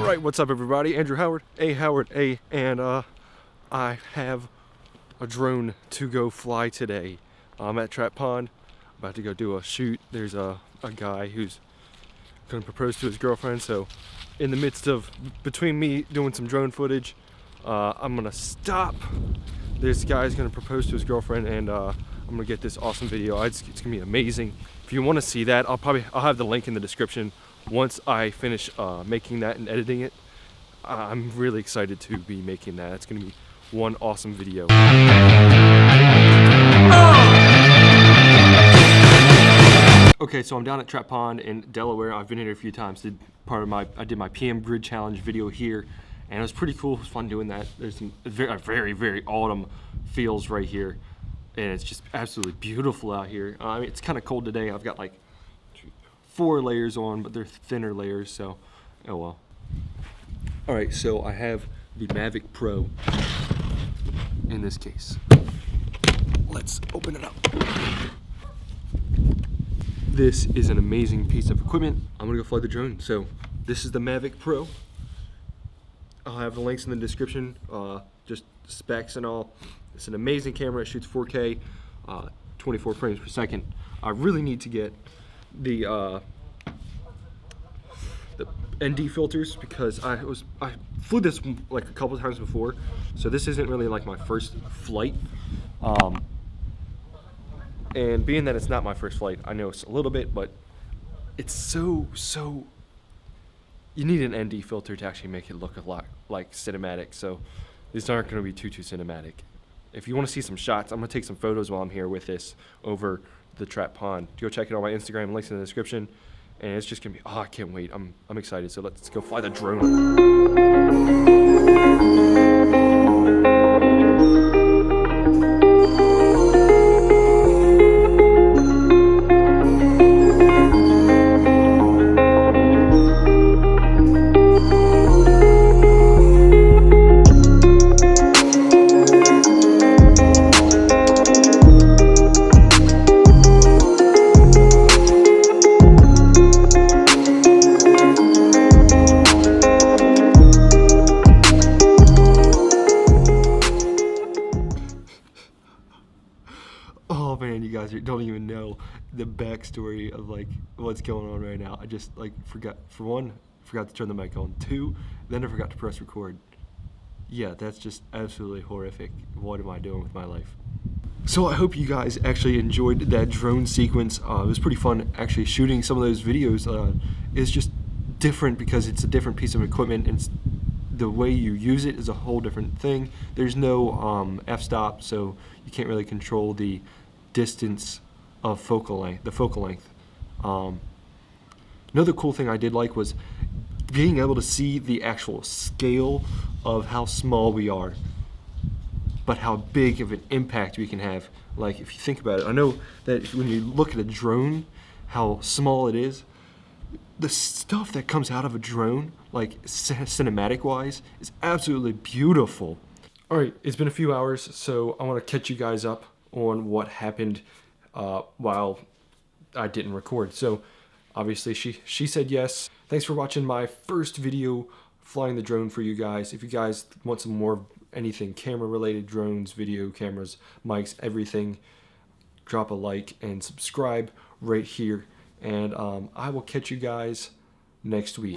Alright, what's up everybody? Andrew Howard, A, and I have a drone to go fly today. I'm at Trap Pond, about to go do a shoot. There's a guy who's gonna propose to his girlfriend, so in the midst of, between me doing some drone footage, I'm gonna stop. This guy's gonna propose to his girlfriend, and I'm gonna get this awesome video. It's gonna be amazing. If you want to see that, I'll have the link in the description once I finish making that and editing it. I'm really excited to be making that. It's gonna be one awesome video. Okay, so I'm down at Trap Pond in Delaware. I've been here a few times. I did my PM grid challenge video here, and it was pretty cool. It was fun doing that. There's some very autumn feels right here, and it's just absolutely beautiful out here. I mean, it's kind of cold today. I've got like 4 layers on, but they're thinner layers, so oh well. All right, so I have the Mavic Pro in this case. Let's open it up. This is an amazing piece of equipment. I'm gonna go fly the drone. So this is the Mavic Pro. I'll have the links in the description, just specs and all. It's an amazing camera. It shoots 4K, 24 frames per second. I really need to get the ND filters because I flew this like a couple times before, so this isn't really like my first flight. And being that it's not my first flight, I know it's a little bit, but it's so you need an ND filter to actually make it look a lot like cinematic. So these aren't going to be too cinematic. If you want to see some shots, I'm going to take some photos while I'm here with this over the Trap Pond. Go check it out on my Instagram, links in the description. And it's just gonna be, oh, I can't wait. I'm excited. So let's go fly the drone. Oh man, you guys don't even know the backstory of like what's going on right now. I just like forgot to turn the mic on. 2, then I forgot to press record. Yeah, that's just absolutely horrific. What am I doing with my life? So I hope you guys actually enjoyed that drone sequence. It was pretty fun actually shooting some of those videos. It's just different because it's a different piece of equipment, and the way you use it is a whole different thing. There's no f-stop, so you can't really control the distance of focal length. Another cool thing I did like was being able to see the actual scale of how small we are, but how big of an impact we can have. Like if you think about it, I know that when you look at a drone, how small it is, the stuff that comes out of a drone, like cinematic wise, is absolutely beautiful. All right, it's been a few hours, so I want to catch you guys up on what happened while I didn't record. So obviously she said yes. Thanks for watching my first video flying the drone for you guys. If you guys want some more anything camera related, drones, video cameras, mics, everything, drop a like and subscribe right here. And I will catch you guys next week.